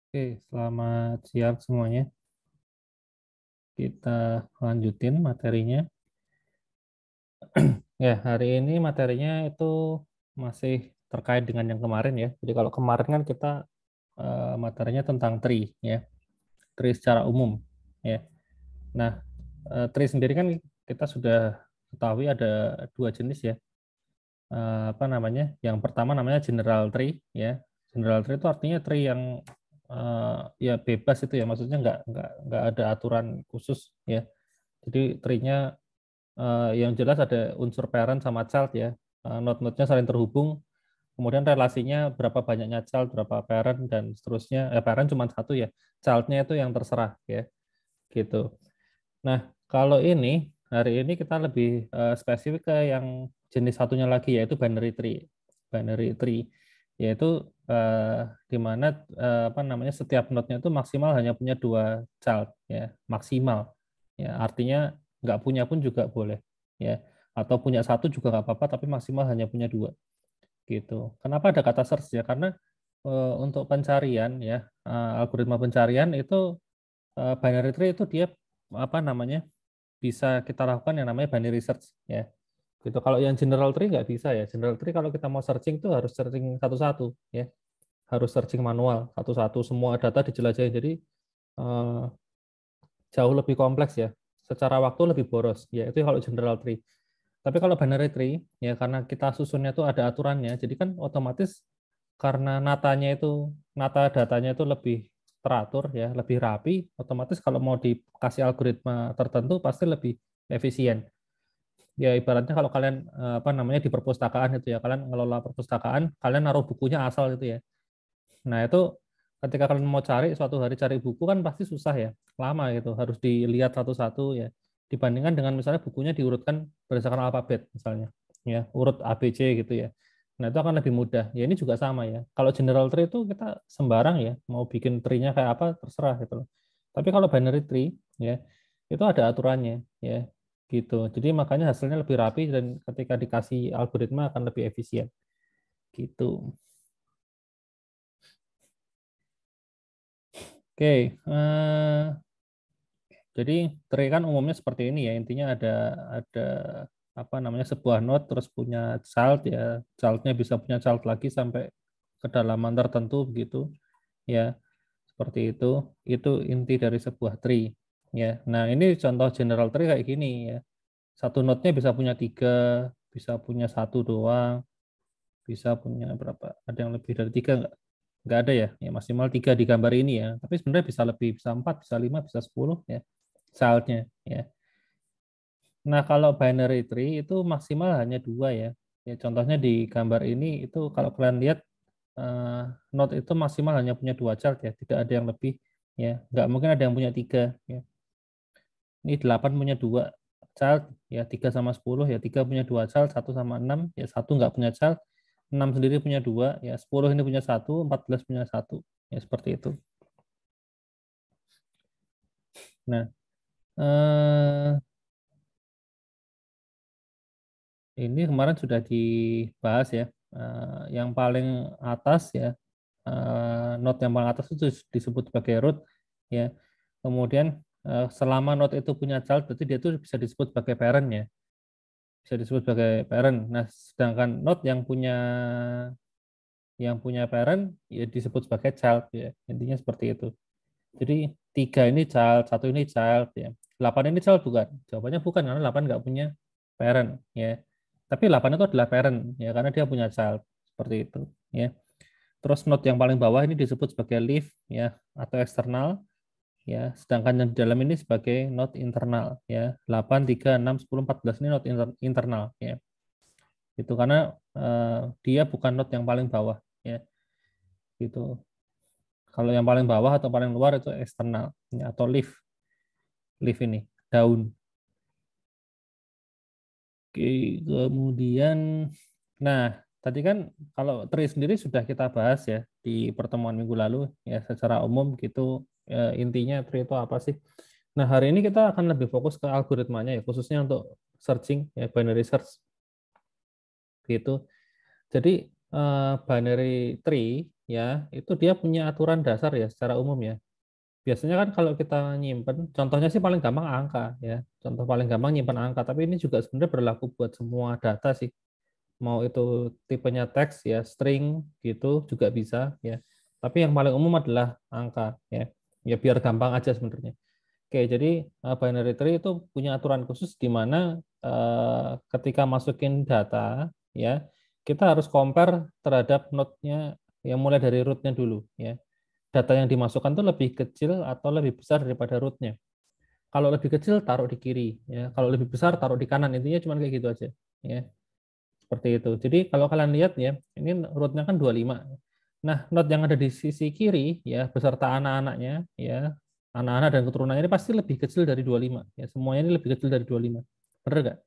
Oke, selamat siang semuanya. Kita lanjutin materinya. Ya, hari ini materinya itu masih terkait dengan yang kemarin ya. Jadi kalau kemarin kan kita materinya tentang tree ya, tree secara umum ya. Nah, tree sendiri kan kita sudah ketahui ada dua jenis ya. Apa namanya? Yang pertama namanya general tree ya. General tree itu artinya tree yang ya bebas itu ya, maksudnya nggak ada aturan khusus ya. Jadi tree-nya yang jelas ada unsur parent sama child ya. Node-node-nya saling terhubung, kemudian relasinya berapa banyaknya child, berapa parent dan seterusnya. Parent cuma satu ya, child-nya itu yang terserah ya, gitu. Nah, kalau ini hari ini kita lebih spesifik ke yang jenis satunya lagi yaitu binary tree. Binary tree yaitu di mana apa namanya setiap node-nya itu maksimal hanya punya dua child ya, maksimal. Ya, artinya nggak punya pun juga boleh ya. Atau punya satu juga nggak apa-apa tapi maksimal hanya punya dua gitu. Kenapa ada kata search ya? Karena untuk pencarian ya, algoritma pencarian itu binary tree itu dia apa namanya bisa kita lakukan yang namanya binary search ya gitu. Kalau yang general tree nggak bisa ya. General tree kalau kita mau searching tuh harus searching satu-satu ya, harus searching manual satu-satu, semua data dijelajahin. Jadi eh, jauh lebih kompleks ya, secara waktu lebih boros ya, itu kalau general tree. Tapi kalau binary tree ya, karena kita susunnya tuh ada aturannya, jadi kan otomatis karena nata datanya itu lebih teratur ya, lebih rapi, otomatis kalau mau dikasih algoritma tertentu pasti lebih efisien. Ya ibaratnya kalau kalian apa namanya di perpustakaan itu ya, kalian ngelola perpustakaan, kalian naruh bukunya asal gitu ya. Nah itu ketika kalian mau cari suatu hari cari buku kan pasti susah ya, lama gitu, harus dilihat satu-satu ya. Dibandingkan dengan misalnya bukunya diurutkan berdasarkan alfabet misalnya, ya urut A B C gitu ya. Nah itu akan lebih mudah. Ya ini juga sama ya. Kalau general tree itu kita sembarang ya, mau bikin tree-nya kayak apa terserah gitu loh. Tapi kalau binary tree ya itu ada aturannya ya gitu. Jadi makanya hasilnya lebih rapi dan ketika dikasih algoritma akan lebih efisien gitu. Oke, jadi tree kan umumnya seperti ini ya. Intinya ada apa namanya sebuah node terus punya child ya. Childnya bisa punya child lagi sampai kedalaman tertentu begitu ya. Seperti itu. Itu inti dari sebuah tree ya. Nah, ini contoh general tree kayak gini ya. Satu node-nya bisa punya tiga, bisa punya satu doang, bisa punya berapa? Ada yang lebih dari tiga nggak? Nggak ada ya. Ya maksimal tiga di gambar ini ya. Tapi sebenarnya bisa lebih, bisa empat, bisa lima, bisa 10 ya. Childnya ya. Nah, kalau binary tree itu maksimal hanya dua ya. Ya, contohnya di gambar ini itu kalau kalian lihat eh, node itu maksimal hanya punya dua child ya, tidak ada yang lebih ya. Nggak mungkin ada yang punya tiga ya. Ini 8 punya dua child ya, 3 sama 10 ya, 3 punya dua child, satu sama 6 ya, satu nggak punya child, 6 sendiri punya dua ya, 10 ini punya satu, 14 punya satu ya, seperti itu. Nah, eh, ini kemarin sudah dibahas ya. Yang paling atas ya, node yang paling atas itu disebut sebagai root ya. Kemudian selama node itu punya child, berarti dia itu bisa disebut sebagai parent ya. Bisa disebut sebagai parent. Nah, sedangkan node yang punya parent ya disebut sebagai child ya. Intinya seperti itu. Jadi tiga ini child, satu ini child ya. 8 ini child bukan? Jawabannya bukan karena 8 nggak punya parent ya. Tapi 8 itu adalah parent ya karena dia punya child seperti itu ya. Terus node yang paling bawah ini disebut sebagai leaf ya atau eksternal ya. Sedangkan yang di dalam ini sebagai node internal ya. 8, 3, 6, 10, 14 ini node internal ya. Itu karena dia bukan node yang paling bawah ya. Gitu. Kalau yang paling bawah atau paling luar itu eksternal ya, atau leaf. Leaf ini daun. Oke, kemudian, nah tadi kan kalau tree sendiri sudah kita bahas ya di pertemuan minggu lalu ya secara umum gitu, intinya tree itu apa sih? Nah hari ini kita akan lebih fokus ke algoritmanya ya khususnya untuk searching ya binary search gitu. Jadi binary tree ya itu dia punya aturan dasar ya secara umum ya. Biasanya kan kalau kita nyimpen, contohnya sih paling gampang angka ya. Contoh paling gampang nyimpen angka, tapi ini juga sebenarnya berlaku buat semua data sih. Mau itu tipenya teks ya, string gitu juga bisa ya. Tapi yang paling umum adalah angka ya. Ya biar gampang aja sebenarnya. Oke, jadi binary tree itu punya aturan khusus di mana ketika masukin data ya, kita harus compare terhadap node-nya yang mulai dari root-nya dulu ya. Data yang dimasukkan itu lebih kecil atau lebih besar daripada root-nya. Kalau lebih kecil taruh di kiri ya. Kalau lebih besar taruh di kanan. Intinya cuma kayak gitu aja ya. Seperti itu. Jadi kalau kalian lihat ya, ini root-nya kan 25. Nah, node yang ada di sisi kiri ya beserta anak-anaknya ya, anak-anak dan keturunannya ini pasti lebih kecil dari 25 ya. Semuanya ini lebih kecil dari 25. Benar nggak?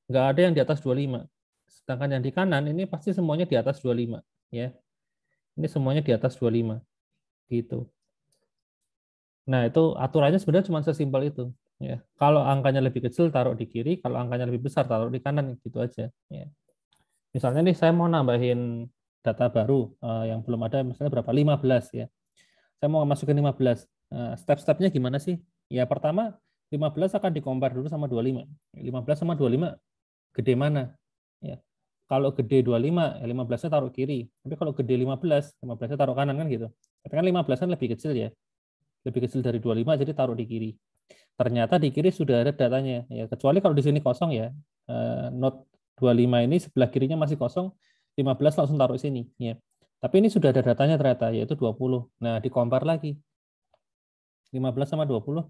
Nggak ada yang di atas 25. Sedangkan yang di kanan ini pasti semuanya di atas 25 ya. Ini semuanya di atas 25 gitu. Nah, itu aturannya sebenarnya cuma sesimpel itu ya. Kalau angkanya lebih kecil taruh di kiri, kalau angkanya lebih besar taruh di kanan gitu aja ya. Misalnya nih saya mau nambahin data baru yang belum ada misalnya berapa? 15 ya. Saya mau masukin 15. Step-stepnya gimana sih? Ya pertama 15 akan dikompar dulu sama 25. 15 sama 25 gede mana? Ya. Kalau gede 25, ya 15-nya taruh kiri. Tapi kalau gede 15, 15-nya taruh kanan kan gitu. Tapi kan 15 kan lebih kecil ya. Lebih kecil dari 25 jadi taruh di kiri. Ternyata di kiri sudah ada datanya ya. Kecuali kalau di sini kosong ya. Node 25 ini sebelah kirinya masih kosong, 15 langsung taruh sini ya. Tapi ini sudah ada datanya ternyata yaitu 20. Nah, dikompar lagi. 15 sama 20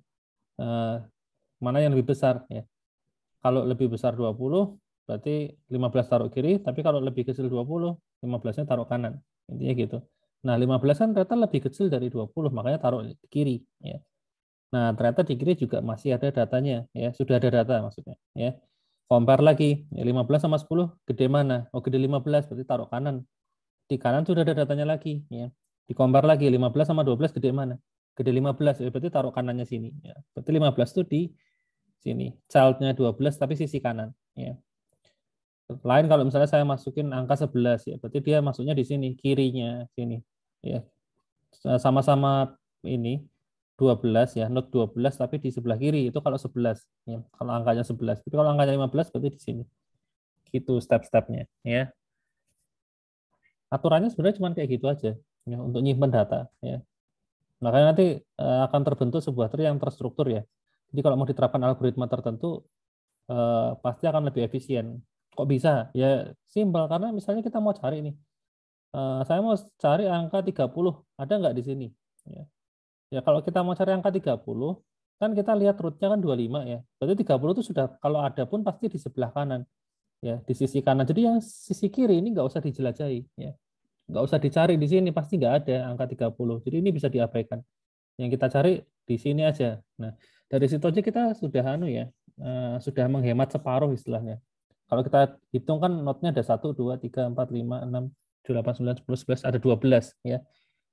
mana yang lebih besar ya. Kalau lebih besar 20 berarti 15 taruh kiri, tapi kalau lebih kecil 20, 15-nya taruh kanan. Intinya gitu. Nah, 15 kan ternyata lebih kecil dari 20, makanya taruh di kiri ya. Nah, ternyata di kiri juga masih ada datanya ya, sudah ada data maksudnya ya. Compare lagi, ya, 15 sama 10 gede mana? Oh, gede 15, berarti taruh kanan. Di kanan sudah ada datanya lagi ya. Di compare lagi 15 sama 12 gede mana? Gede 15, ya, berarti taruh kanannya sini ya. Berarti 15 itu di sini. Child-nya 12 tapi sisi kanan ya. Lain kalau misalnya saya masukin angka 11 ya, berarti dia masuknya di sini, kirinya sini ya. Sama-sama ini 12 ya, not 12 tapi di sebelah kiri itu kalau 11 ya. Kalau angkanya 11. Tapi kalau angkanya 15 berarti di sini. Gitu step-stepnya ya. Aturannya sebenarnya cuma kayak gitu aja ya untuk nyimpen data ya. Makanya nanti akan terbentuk sebuah tree yang terstruktur ya. Jadi kalau mau diterapkan algoritma tertentu pasti akan lebih efisien. Kok bisa? Ya simpel karena misalnya kita mau cari nih. Saya mau cari angka 30, ada nggak di sini? Ya. Ya kalau kita mau cari angka 30, kan kita lihat rootnya kan 25 ya. Berarti 30 itu sudah kalau ada pun pasti di sebelah kanan ya, di sisi kanan. Jadi yang sisi kiri ini nggak usah dijelajahi ya. Nggak usah dicari di sini pasti nggak ada angka 30. Jadi ini bisa diabaikan. Yang kita cari di sini aja. Nah, dari situ aja kita sudah ya, sudah menghemat separuh istilahnya. Kalau kita hitung kan notnya ada 1, 2, 3, 4, 5, 6, 7, 8, 9, 10, 11, ada 12 ya.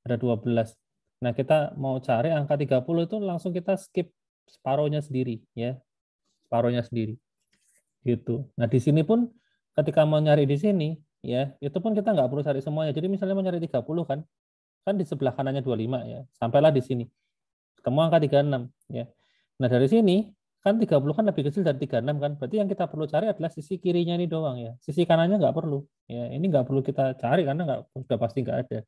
Ada 12. Nah, kita mau cari angka 30 itu langsung kita skip separuhnya sendiri ya. Separuhnya sendiri. Gitu. Nah, di sini pun ketika mau nyari di sini ya, itu pun kita nggak perlu cari semuanya. Jadi misalnya mau nyari 30 kan di sebelah kanannya 25 ya. Sampailah di sini. Ketemu angka 36 ya. Nah, dari sini kan 30 kan lebih kecil dari 36 kan. Berarti yang kita perlu cari adalah sisi kirinya ini doang ya. Sisi kanannya nggak perlu. Ya, ini nggak perlu kita cari karena nggak sudah pasti nggak ada.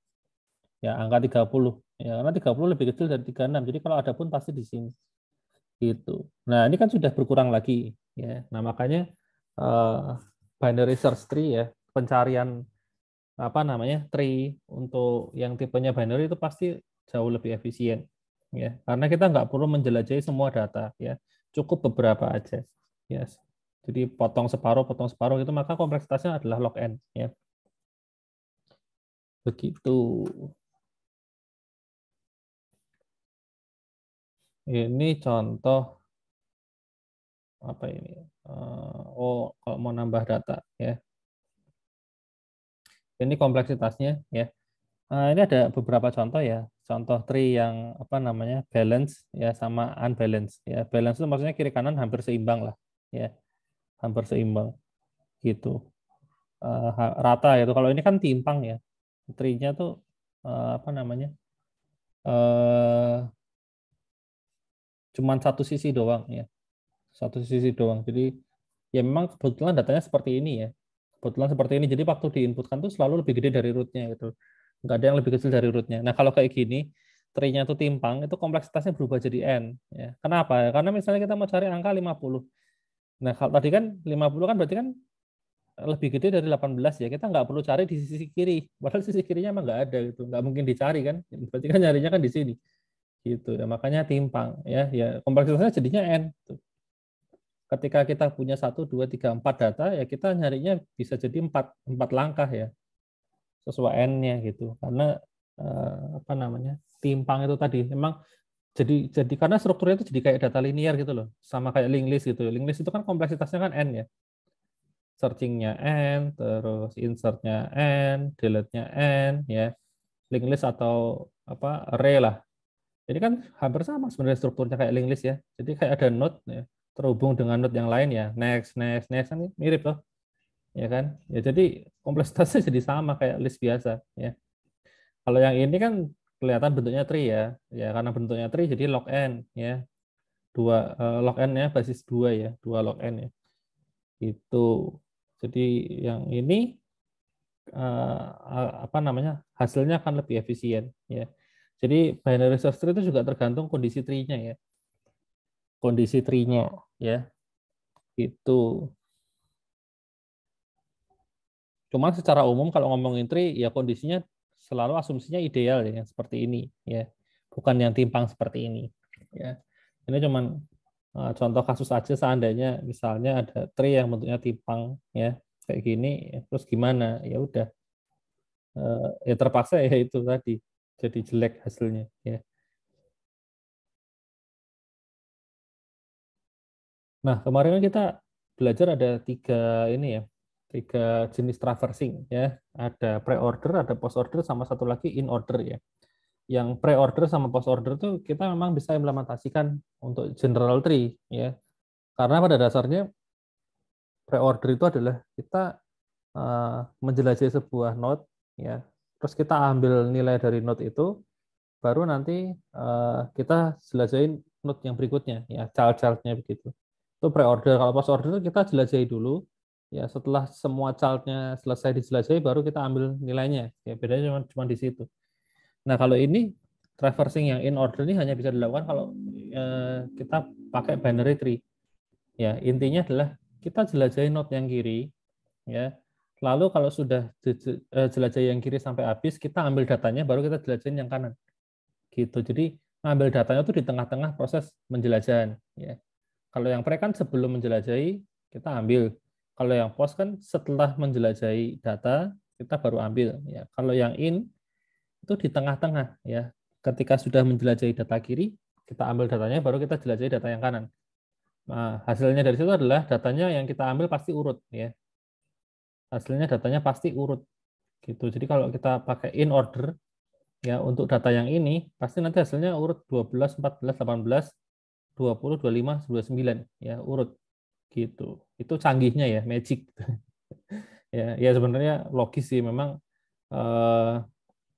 Ya, angka 30. Ya, karena 30 lebih kecil dari 36. Jadi kalau ada pun pasti di sini. Gitu. Nah, ini kan sudah berkurang lagi ya. Nah, makanya binary search tree ya, pencarian apa namanya? Tree untuk yang tipenya binary itu pasti jauh lebih efisien ya. Karena kita nggak perlu menjelajahi semua data ya. Cukup beberapa aja. Ya. Jadi potong separuh itu maka kompleksitasnya adalah log n ya. Begitu. Ini contoh apa ini? Kalau mau nambah data ya. Ini kompleksitasnya ya. Ini ada beberapa contoh ya. Contoh tree yang apa namanya balance ya sama unbalance ya. Balance itu maksudnya kiri kanan hampir seimbang lah ya. Hampir seimbang gitu. Rata gitu. Kalau ini kan timpang ya. Tree-nya tuh apa namanya, eh cuman satu sisi doang ya, satu sisi doang. Jadi ya memang kebetulan datanya seperti ini ya, kebetulan seperti ini. Jadi waktu diinputkan tuh selalu lebih gede dari rootnya gitu, nggak ada yang lebih kecil dari rootnya. Nah kalau kayak gini, tree-nya itu timpang, itu kompleksitasnya berubah jadi n ya. Kenapa? Karena misalnya kita mau cari angka 50. Nah kalau tadi kan 50 kan berarti kan lebih gede dari 18 ya, kita nggak perlu cari di sisi kiri, padahal sisi kirinya emang nggak ada gitu, nggak mungkin dicari kan, berarti kan nyarinya kan di sini gitu ya, makanya timpang ya, ya kompleksitasnya jadinya n. Ketika kita punya 1, 2, 3, 4 data ya, kita nyarinya bisa jadi empat langkah ya, sesuai n-nya gitu, karena apa namanya, timpang itu tadi memang jadi karena strukturnya itu jadi kayak data linear gitu loh, sama kayak linked list gitu. Linked list itu kan kompleksitasnya kan n ya, searching-nya n, terus insert-nya n, delete-nya n, ya, linked list atau apa, array lah. Jadi kan hampir sama sebenarnya strukturnya kayak linked list ya. Jadi kayak ada node ya, terhubung dengan node yang lain ya, next, next, next, kan mirip loh, ya kan? Ya jadi kompleksitasnya jadi sama kayak list biasa ya. Kalau yang ini kan kelihatan bentuknya tree ya, ya karena bentuknya tree jadi log n ya, log n ya basis 2 ya, 2 log n ya. Itu. Jadi yang ini apa namanya, hasilnya akan lebih efisien ya. Jadi binary search tree itu juga tergantung kondisi tree-nya ya, kondisi tree-nya ya itu. Cuma secara umum kalau ngomongin tree ya kondisinya selalu asumsinya ideal ya, yang seperti ini ya, bukan yang timpang seperti ini ya. Ini cuman contoh kasus aja, seandainya misalnya ada tree yang bentuknya timpang ya kayak gini, terus gimana, ya udah, ya terpaksa ya itu tadi jadi jelek hasilnya ya. Nah, kemarin kan kita belajar ada ini ya, 3 jenis traversing ya. Ada pre-order, ada post-order, sama satu lagi in-order ya. Yang pre-order sama post-order itu kita memang bisa implementasikan untuk general tree ya. Karena pada dasarnya pre-order itu adalah kita menjelajahi sebuah node ya. Terus kita ambil nilai dari node itu, baru nanti kita jelajahin node yang berikutnya ya, child-childnya begitu. Itu pre-order. Kalau post-order kita jelajahi dulu ya, setelah semua child-nya selesai dijelajahi baru kita ambil nilainya ya, bedanya cuma di situ. Nah kalau ini traversing yang in order ini hanya bisa dilakukan kalau kita pakai binary tree ya. Intinya adalah kita jelajahi node yang kiri ya, lalu kalau sudah jelajahi yang kiri sampai habis, kita ambil datanya baru kita jelajahin yang kanan gitu. Jadi ngambil datanya itu di tengah-tengah proses penjelajahan ya. Kalau yang pre kan sebelum menjelajahi kita ambil. Kalau yang post kan setelah menjelajahi data kita baru ambil ya. Kalau yang in itu di tengah-tengah ya. Ketika sudah menjelajahi data kiri, kita ambil datanya baru kita jelajahi data yang kanan. Nah, hasilnya dari situ adalah datanya yang kita ambil pasti urut ya. Hasilnya datanya pasti urut gitu. Jadi kalau kita pakai in order ya untuk data yang ini, pasti nanti hasilnya urut 12, 14, 18, 20, 25, 29 ya, urut gitu. Itu canggihnya ya, magic. Ya, ya sebenarnya logis sih memang, eh,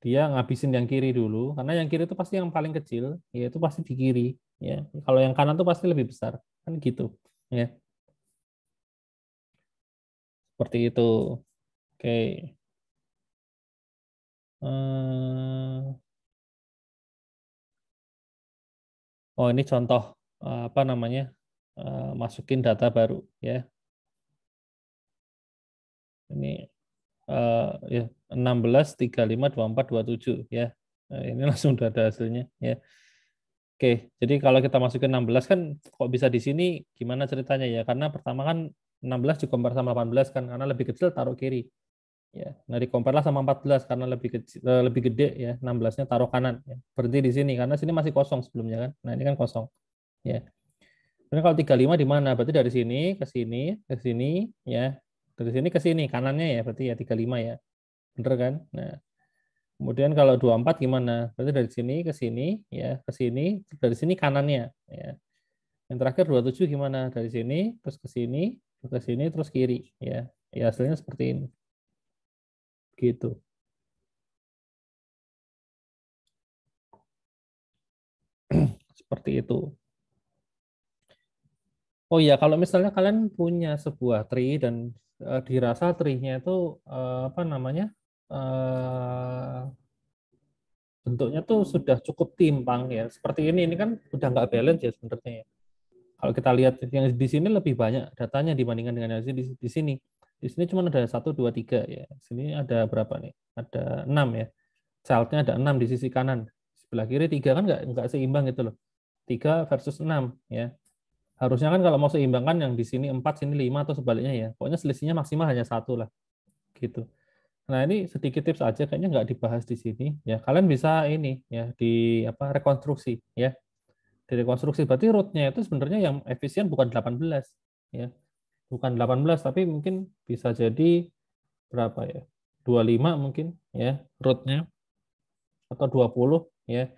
dia ngabisin yang kiri dulu karena yang kiri itu pasti yang paling kecil, ya itu pasti di kiri ya. Kalau yang kanan tuh pasti lebih besar kan gitu ya. Seperti itu. Oke. Eh, oh ini contoh apa namanya, masukin data baru ya. Ini ya 16, 35, 24, 27 ya. Nah, ini langsung udah ada hasilnya ya. Oke, jadi kalau kita masukin 16 kan kok bisa di sini, gimana ceritanya ya? Karena pertama kan 16 dikompar sama 18 kan, karena lebih kecil taruh kiri. Ya. Nah, dikomparlah sama 14 karena lebih kecil, lebih gede ya, 16-nya taruh kanan ya. Berhenti di sini karena sini masih kosong sebelumnya kan. Nah, ini kan kosong. Ya. Kemudian kalau 35 di mana? Berarti dari sini ke sini, ke sini ya. Dari sini ke sini kanannya ya, berarti ya 35 ya. Bener kan? Nah, kemudian kalau 24 gimana? Berarti dari sini ke sini ya, ke sini, dari sini kanannya ya. Yang terakhir 27 gimana? Dari sini terus ke sini terus kiri ya. Ya hasilnya seperti ini. Gitu. Seperti itu. Oh iya, kalau misalnya kalian punya sebuah tree dan dirasa tree-nya itu apa namanya? eh, bentuknya tuh sudah cukup timpang ya. Seperti ini kan udah nggak balance ya sebenarnya ya. Kalau kita lihat yang di sini lebih banyak datanya dibandingkan dengan yang di sini. Di sini cuma ada 1, 2, 3 ya. Sini ada berapa nih? Ada 6 ya. Child-nya ada 6 di sisi kanan. Sebelah kiri 3 kan nggak seimbang gitu loh. 3 versus 6 ya. Harusnya kan kalau mau seimbang kan yang di sini 4, sini 5 atau sebaliknya ya. Pokoknya selisihnya maksimal hanya 1 lah gitu. Nah, ini sedikit tips aja kayaknya nggak dibahas di sini ya. Kalian bisa ini ya di apa rekonstruksi ya. Di rekonstruksi berarti root-nya itu sebenarnya yang efisien bukan 18 ya. Bukan 18 tapi mungkin bisa jadi berapa ya? 25 mungkin ya root-nya atau 20 ya.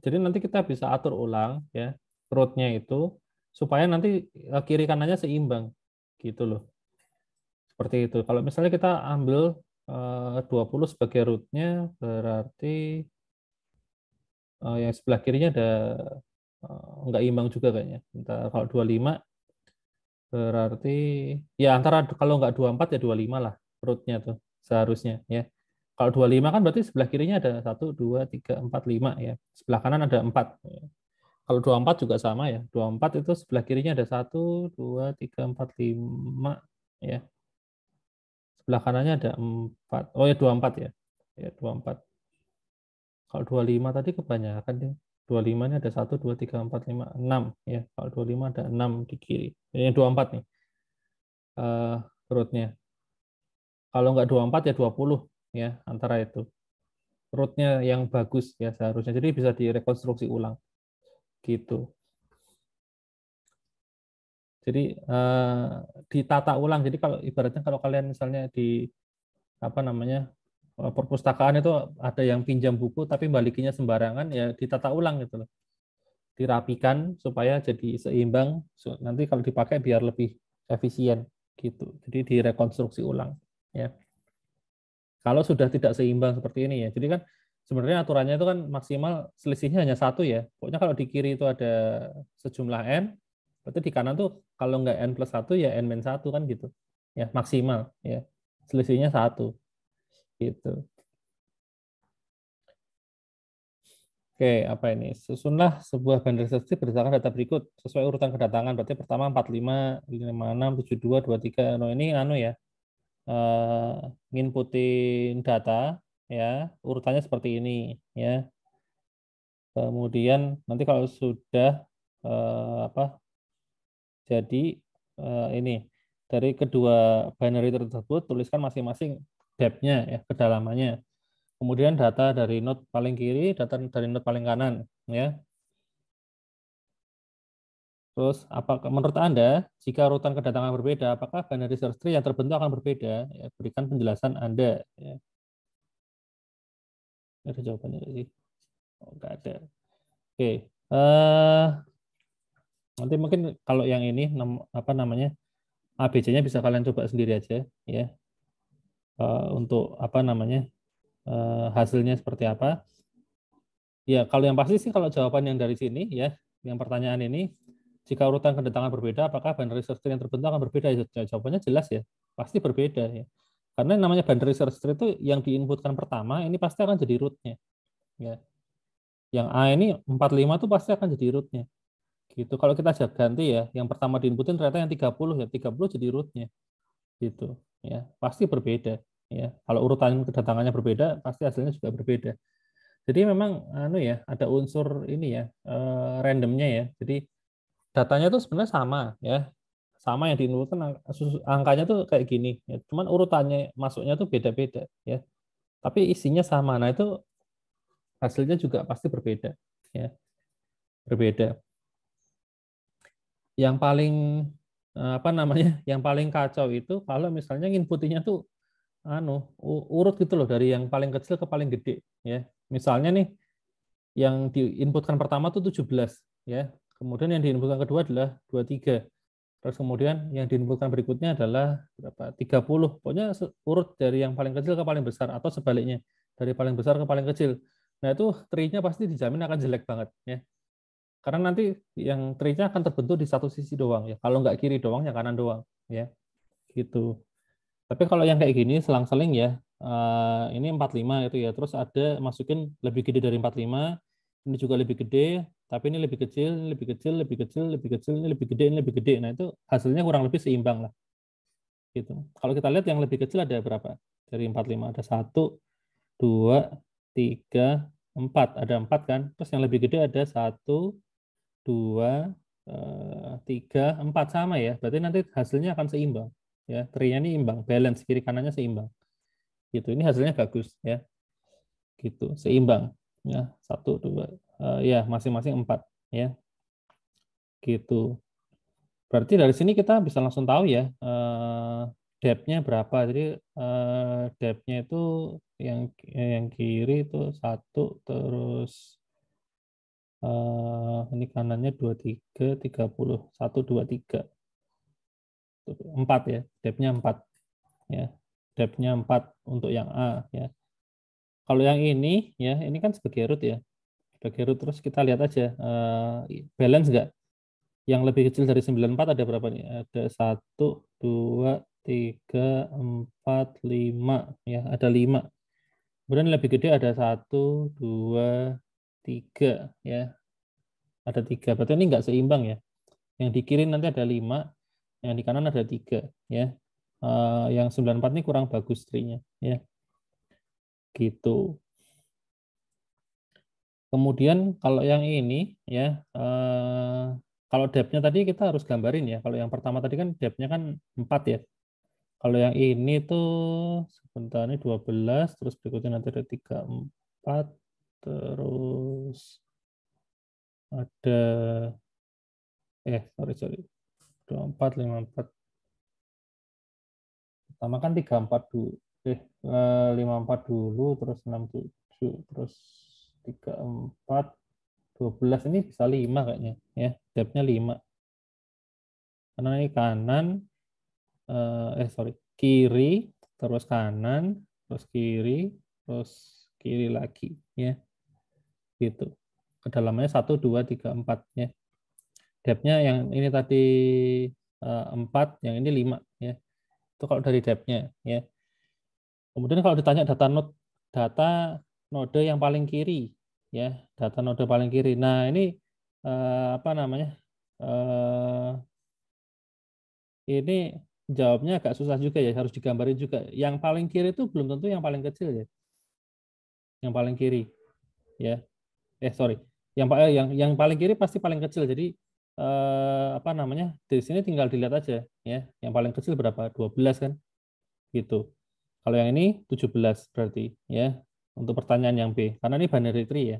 Jadi nanti kita bisa atur ulang ya root-nya itu supaya nanti kiri kanannya seimbang gitu loh. Seperti itu. Kalau misalnya kita ambil 20 sebagai root-nya berarti yang sebelah kirinya ada nggak imbang juga kayaknya. Bentar, kalau 25 berarti ya antara kalau nggak 24 ya 25 lah root-nya tuh seharusnya ya. Kalau 25 kan berarti sebelah kirinya ada 1, 2, 3, 4, 5 ya. Sebelah kanan ada 4. Ya. Kalau 24 juga sama ya. 24 itu sebelah kirinya ada 1, 2, 3, 4, 5 ya. Sebelah kanannya ada 4. Oh ya 24 ya. Ya 24. Kalau 25 tadi kebanyakan deh. 25 ini ada 1, 2, 3, 4, 5, 6 ya. Kalau 25 ada 6 di kiri. Yang 24 nih. Root-nya. Kalau nggak 24 ya 20 ya antara itu. Root-nya yang bagus ya seharusnya. Jadi bisa direkonstruksi ulang gitu. Jadi ditata ulang. Jadi kalau ibaratnya kalau kalian misalnya di apa namanya perpustakaan itu ada yang pinjam buku tapi balikinnya sembarangan ya ditata ulang gitu loh. Dirapikan supaya jadi seimbang. Nanti kalau dipakai biar lebih efisien gitu. Jadi direkonstruksi ulang ya. Kalau sudah tidak seimbang seperti ini ya. Jadi kan sebenarnya aturannya itu kan maksimal selisihnya hanya 1 ya. Pokoknya kalau di kiri itu ada sejumlah n, berarti di kanan tuh kalau nggak n+1 ya n-1 kan gitu. Ya, maksimal ya. Selisihnya 1 gitu. Oke, apa ini? Susunlah sebuah bundle search berdasarkan data berikut sesuai urutan kedatangan. Berarti pertama 45, 56, 72, 23. No, ini anu ya. Nginputin data ya, urutannya seperti ini ya. Kemudian nanti kalau sudah apa jadi ini dari kedua binary tersebut tuliskan masing-masing depth-nya ya, kedalamannya. Kemudian data dari node paling kiri, data dari node paling kanan ya. Terus menurut Anda jika urutan kedatangan berbeda, apakah binary search tree yang terbentuk akan berbeda? Ya, berikan penjelasan Anda ya. Ada jawabannya nggak sih? Oh, nggak ada. Oke. Nanti mungkin kalau yang ini apa namanya ABC-nya bisa kalian coba sendiri aja ya untuk apa namanya hasilnya seperti apa. Ya kalau yang pasti sih kalau jawaban yang dari sini ya, yang pertanyaan ini jika urutan kedatangan berbeda, apakah binary search tree yang terbentuk akan berbeda? Ya, jawabannya jelas ya, pasti berbeda ya. Karena yang namanya binary search tree itu yang diinputkan pertama ini pasti akan jadi root-nya. Ya. Yang A ini 45 itu pasti akan jadi root-nya. Gitu. Kalau kita ganti ya, yang pertama diinputin ternyata yang 30 ya, 30 jadi root-nya. Gitu. Ya, pasti berbeda ya. Kalau urutan kedatangannya berbeda, pasti hasilnya juga berbeda. Jadi memang anu ya, ada unsur ini ya, randomnya ya. Jadi datanya tuh sebenarnya sama ya. Sama yang diinputkan angkanya tuh kayak gini ya. Cuman urutannya masuknya tuh beda-beda ya. Tapi isinya sama. Nah, itu hasilnya juga pasti berbeda ya. Berbeda. Yang paling apa namanya? Yang paling kacau itu kalau misalnya inputnya tuh urut gitu loh dari yang paling kecil ke paling gede ya. Misalnya nih yang diinputkan pertama tuh 17 ya. Kemudian yang diinputkan kedua adalah 23. Terus kemudian yang diinputkan berikutnya adalah berapa? 30. Pokoknya urut dari yang paling kecil ke paling besar atau sebaliknya, dari paling besar ke paling kecil. Nah, itu tree-nya pasti dijamin akan jelek banget ya. Karena nanti yang tree-nya akan terbentuk di satu sisi doang ya. Kalau nggak kiri doang, ya kanan doang ya. Gitu. Tapi kalau yang kayak gini selang-seling ya, ini 45 itu ya. Terus ada masukin lebih gede dari 45, ini juga lebih gede, tapi ini lebih kecil, ini lebih kecil, lebih kecil, lebih kecil, ini lebih gede, ini lebih gede. Nah itu hasilnya kurang lebih seimbang lah. Gitu. Kalau kita lihat yang lebih kecil ada berapa? Dari 45 ada 1, 2, 3, 4. Ada 4 kan? Terus yang lebih gede ada 1, 2, 3, 4 sama ya. Berarti nanti hasilnya akan seimbang. Ya, trinya ini imbang, balance kiri kanannya seimbang. Gitu. Ini hasilnya bagus ya. Gitu, seimbang. Ya, 1, 2, ya masing-masing 4 ya. Gitu. Berarti dari sini kita bisa langsung tahu ya depth-nya berapa. Jadi depth-nya itu yang kiri itu 1, terus ini kanannya 23, 30, 1, 2, 3. 4 ya, depth-nya 4 ya. Depth-nya 4 untuk yang A ya. Kalau yang ini ya, ini kan sebagai root ya. Sebagai root terus kita lihat aja balance nggak? Yang lebih kecil dari 94 ada berapa nih? Ada 1, 2, 3, 4, 5 ya, ada 5. Kemudian lebih gede ada 1, 2, 3 ya. Ada 3. Berarti ini nggak seimbang ya. Yang di kiri nanti ada 5, yang di kanan ada 3 ya. Yang 94 ini kurang bagus tree-nya ya. Gitu. Kemudian kalau yang ini ya, kalau depth-nya tadi kita harus gambarin ya. Kalau yang pertama tadi kan depth-nya kan 4 ya. Kalau yang ini tuh sebentar ini 12, terus berikutnya nanti ada 34, terus ada sorry 24, 54. Pertama kan 34 dulu. 54 dulu, terus 67, terus 34, 12 ini bisa 5 kayaknya ya. Depth-nya 5. Karena ini kanan sorry, kiri, terus kanan, terus kiri lagi ya. Gitu. Kedalamannya 1, 2, 3, 4 ya. Depth-nya yang ini tadi 4, yang ini 5 ya. Itu kalau dari depth-nya ya. Kemudian kalau ditanya data node yang paling kiri ya, data node paling kiri. Nah, ini apa namanya? Ini jawabnya agak susah juga ya, harus digambarin juga. Yang paling kiri itu belum tentu yang paling kecil ya. Yang paling kiri ya. Sorry. Yang paling kiri pasti paling kecil. Jadi apa namanya? Di sini tinggal dilihat aja ya. Yang paling kecil berapa? 12 kan? Gitu. Kalau yang ini 17 berarti ya. Untuk pertanyaan yang B. Karena ini binary tree ya.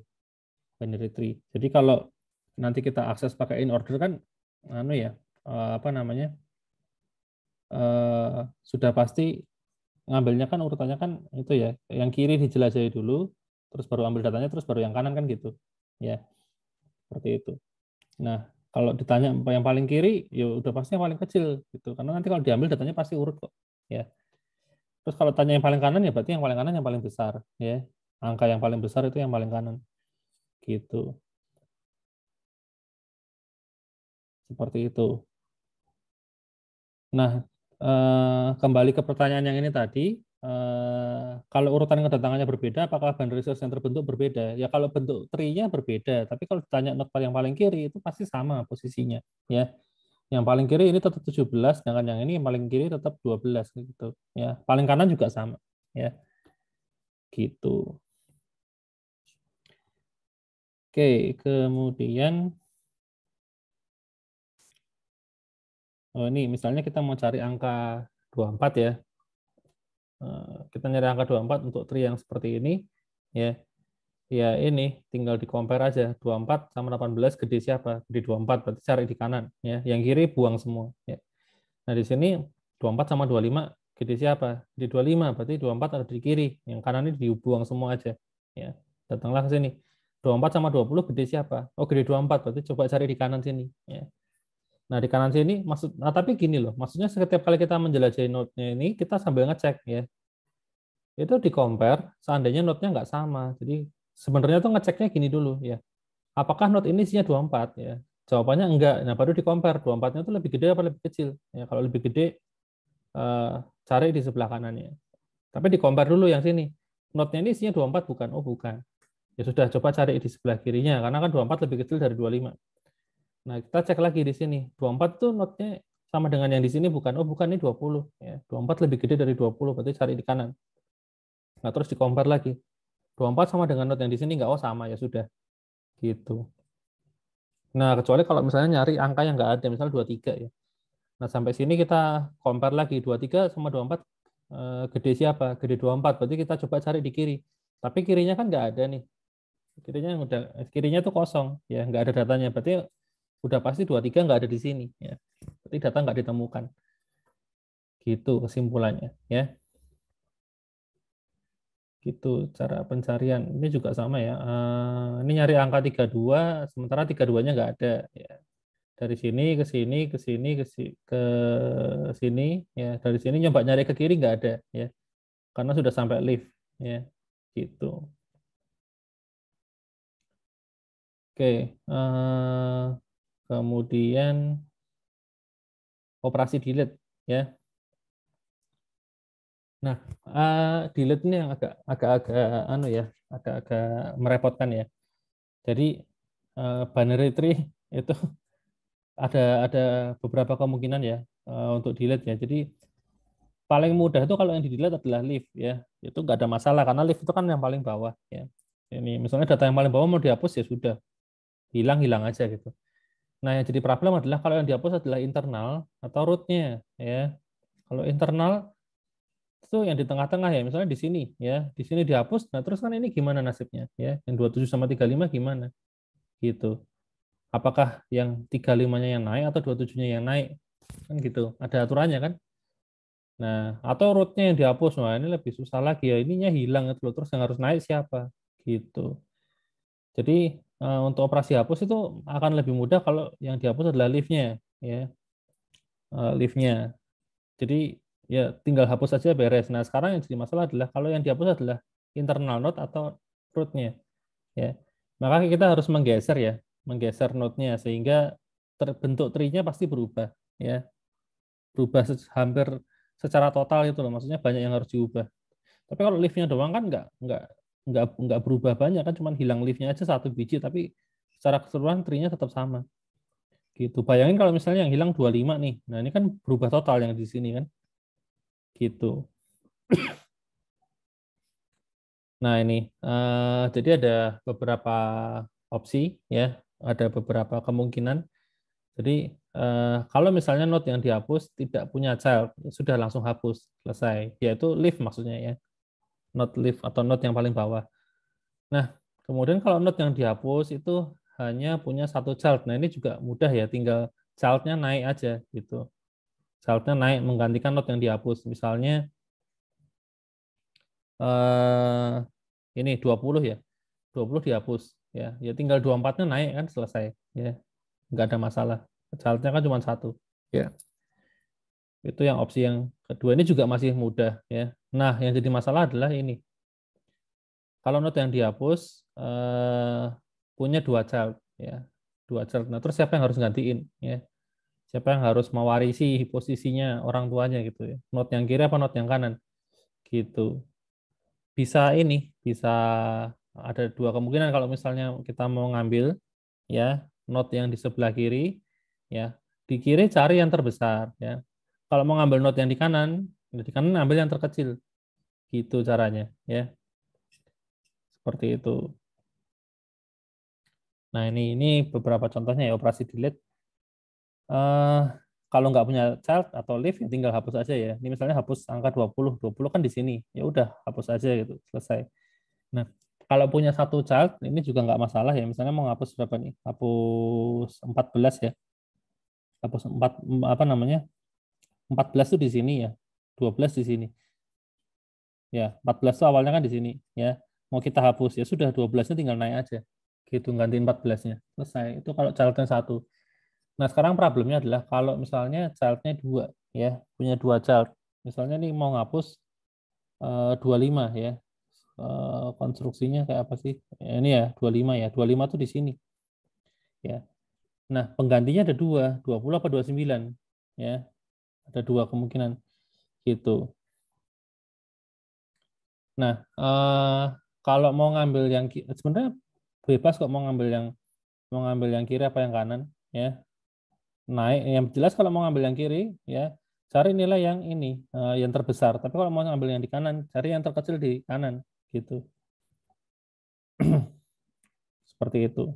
Binary tree. Jadi kalau nanti kita akses pakai in order kan anu ya, apa namanya? Sudah pasti ngambilnya kan urutannya kan itu ya. Yang kiri dijelajahi dulu, terus baru ambil datanya, terus baru yang kanan kan gitu. Ya, seperti itu. Nah, kalau ditanya yang paling kiri, ya udah pasti yang paling kecil gitu. Karena nanti kalau diambil datanya pasti urut kok. Ya. Terus kalau tanya yang paling kanan ya berarti yang paling kanan yang paling besar, ya. Angka yang paling besar itu yang paling kanan. Gitu. Seperti itu. Nah, kembali ke pertanyaan yang ini tadi, kalau urutan kedatangannya berbeda, apakah binary search yang terbentuk berbeda? Ya kalau bentuk tree-nya berbeda, tapi kalau ditanya node yang paling kiri itu pasti sama posisinya, ya. Yang paling kiri ini tetap 17, sedangkan yang ini yang paling kiri tetap 12 gitu. Ya, paling kanan juga sama, ya. Gitu. Oke, kemudian ini misalnya kita mau cari angka 24 ya. Kita nyari angka 24 untuk tree yang seperti ini, ya. Ya ini tinggal di compare aja 24 sama 18 gede siapa? Gede 24 berarti cari di kanan ya. Yang kiri buang semua ya. Nah, di sini 24 sama 25 gede siapa? Gede 25 berarti 24 ada di kiri. Yang kanan ini dibuang semua aja ya. Datanglah ke sini. 24 sama 20 gede siapa? Oh, gede 24 berarti coba cari di kanan sini ya. Nah, di kanan sini tapi gini loh, maksudnya setiap kali kita menjelajahi node-nya ini kita sambil ngecek ya. Itu di compare seandainya node-nya nggak sama. Jadi sebenarnya tuh ngeceknya gini dulu ya. apakah not ini isinya 24 ya? Jawabannya enggak. Nah, baru di compare 24-nya itu lebih gede apa lebih kecil? Ya, kalau lebih gede eh, cari di sebelah kanannya. Tapi di compare dulu yang sini. Not-nya ini isinya 24 bukan? Oh, bukan. Ya sudah, coba cari di sebelah kirinya karena kan 24 lebih kecil dari 25. Nah, kita cek lagi di sini. 24 tuh not-nya sama dengan yang di sini bukan? Oh, bukan, ini 20 ya. 24 lebih gede dari 20, berarti cari di kanan. Nah, terus di compare lagi. 24 sama dengan not yang di sini enggak? Oh, sama ya sudah. Gitu. Nah, kecuali kalau misalnya nyari angka yang nggak ada, misalnya 23 ya. Nah, sampai sini kita compare lagi. 23 sama 24 gede siapa? Gede 24. Berarti kita coba cari di kiri. Tapi kirinya kan nggak ada nih. Kirinya tuh kosong. Ya, nggak ada datanya. Berarti udah pasti 23 nggak ada di sini. Ya. Berarti data nggak ditemukan. Gitu kesimpulannya. Ya, gitu cara pencarian. Ini juga sama ya. Ini nyari angka 32, sementara 32-nya nggak ada. Ya. Dari sini ke sini ke sini ke sini ya, dari sini nyoba nyari ke kiri nggak ada ya, karena sudah sampai lift ya, gitu. Oke, kemudian operasi delete ya. Nah, delete ini yang agak-agak anu ya, agak-agak merepotkan ya. Jadi binary tree itu ada beberapa kemungkinan ya untuk delete ya. Jadi paling mudah itu kalau yang di delete adalah lift ya, itu nggak ada masalah karena lift itu kan yang paling bawah ya. Ini misalnya data yang paling bawah mau dihapus ya sudah, hilang hilang aja gitu. Nah, yang jadi problem adalah kalau yang dihapus adalah internal atau rootnya ya. Kalau internal itu yang di tengah-tengah ya, misalnya di sini ya, di sini dihapus. Nah, terus kan ini gimana nasibnya ya, yang 27 sama 35 gimana gitu. Apakah yang 35-nya yang naik atau 27-nya yang naik, kan gitu, ada aturannya kan. Nah, atau rootnya yang dihapus, wah ini lebih susah lagi ya. Ininya hilang itu loh, terus yang harus naik siapa? Gitu. Jadi untuk operasi hapus itu akan lebih mudah kalau yang dihapus adalah liftnya, ya, liftnya. Jadi ya tinggal hapus saja beres. Nah, sekarang yang jadi masalah adalah kalau yang dihapus adalah internal node atau rootnya, ya. Maka kita harus menggeser ya, menggeser node-nya sehingga terbentuk tree-nya pasti berubah, ya, berubah hampir secara total itu loh. Maksudnya banyak yang harus diubah. Tapi kalau liftnya doang kan nggak berubah banyak kan, cuman hilang liftnya aja satu biji, tapi secara keseluruhan tree-nya tetap sama. Gitu. Bayangin kalau misalnya yang hilang 25 nih. Nah, ini kan berubah total yang di sini kan. Gitu. Nah, ini jadi ada beberapa opsi ya, ada beberapa kemungkinan. Jadi kalau misalnya node yang dihapus tidak punya child, ya sudah langsung hapus, selesai. Yaitu leaf maksudnya ya. Node leaf atau node yang paling bawah. Nah, kemudian kalau node yang dihapus itu hanya punya satu child. Nah, ini juga mudah ya, tinggal child-nya naik aja gitu. Child-nya naik menggantikan node yang dihapus. Misalnya eh, ini 20 ya. 20 dihapus ya. Ya tinggal 24-nya naik kan selesai ya. Nggak ada masalah. Child-nya kan cuma satu. Ya. Itu yang opsi yang kedua, ini juga masih mudah ya. Nah, yang jadi masalah adalah ini. Kalau node yang dihapus punya dua child ya. Dua child. Nah, terus siapa yang harus gantiin ya? Siapa yang harus mewarisi posisinya orang tuanya gitu ya? Node yang kiri apa node yang kanan? Gitu. Bisa ini, bisa ada dua kemungkinan kalau misalnya kita mau ngambil ya node yang di sebelah kiri ya. Di kiri cari yang terbesar ya. Kalau mau ngambil node yang di kanan ambil yang terkecil. Gitu caranya ya. Seperti itu. Nah, ini beberapa contohnya ya operasi delete. eh Kalau nggak punya child atau leave ya tinggal hapus aja ya. Ini misalnya hapus angka 20, 20 kan di sini. Ya udah hapus aja gitu, selesai. Nah, kalau punya satu child ini juga nggak masalah ya. Misalnya mau ngapus berapa nih? Hapus 14 ya. Hapus 4 apa namanya? 14 tuh di sini ya. 12 di sini. Ya, 14 tuh awalnya kan di sini ya. Mau kita hapus ya sudah 12-nya tinggal naik aja. Gitu gantiin 14-nya. Selesai. Itu kalau childnya satu. Nah, sekarang problemnya adalah kalau misalnya child-nya dua, ya, punya dua child. Misalnya nih mau ngapus 25 ya. Konstruksinya kayak apa sih? Ya, ini ya, 25 ya. 25 tuh di sini. ya. Nah, penggantinya ada dua, 20 apa 29, ya. Ada dua kemungkinan gitu. Nah, kalau mau ngambil yang sebenarnya bebas kok mau ngambil yang kiri apa yang kanan, ya. Naik yang jelas kalau mau ngambil yang kiri, ya cari nilai yang ini, yang terbesar. Tapi kalau mau ngambil yang di kanan, cari yang terkecil di kanan, gitu. Seperti itu.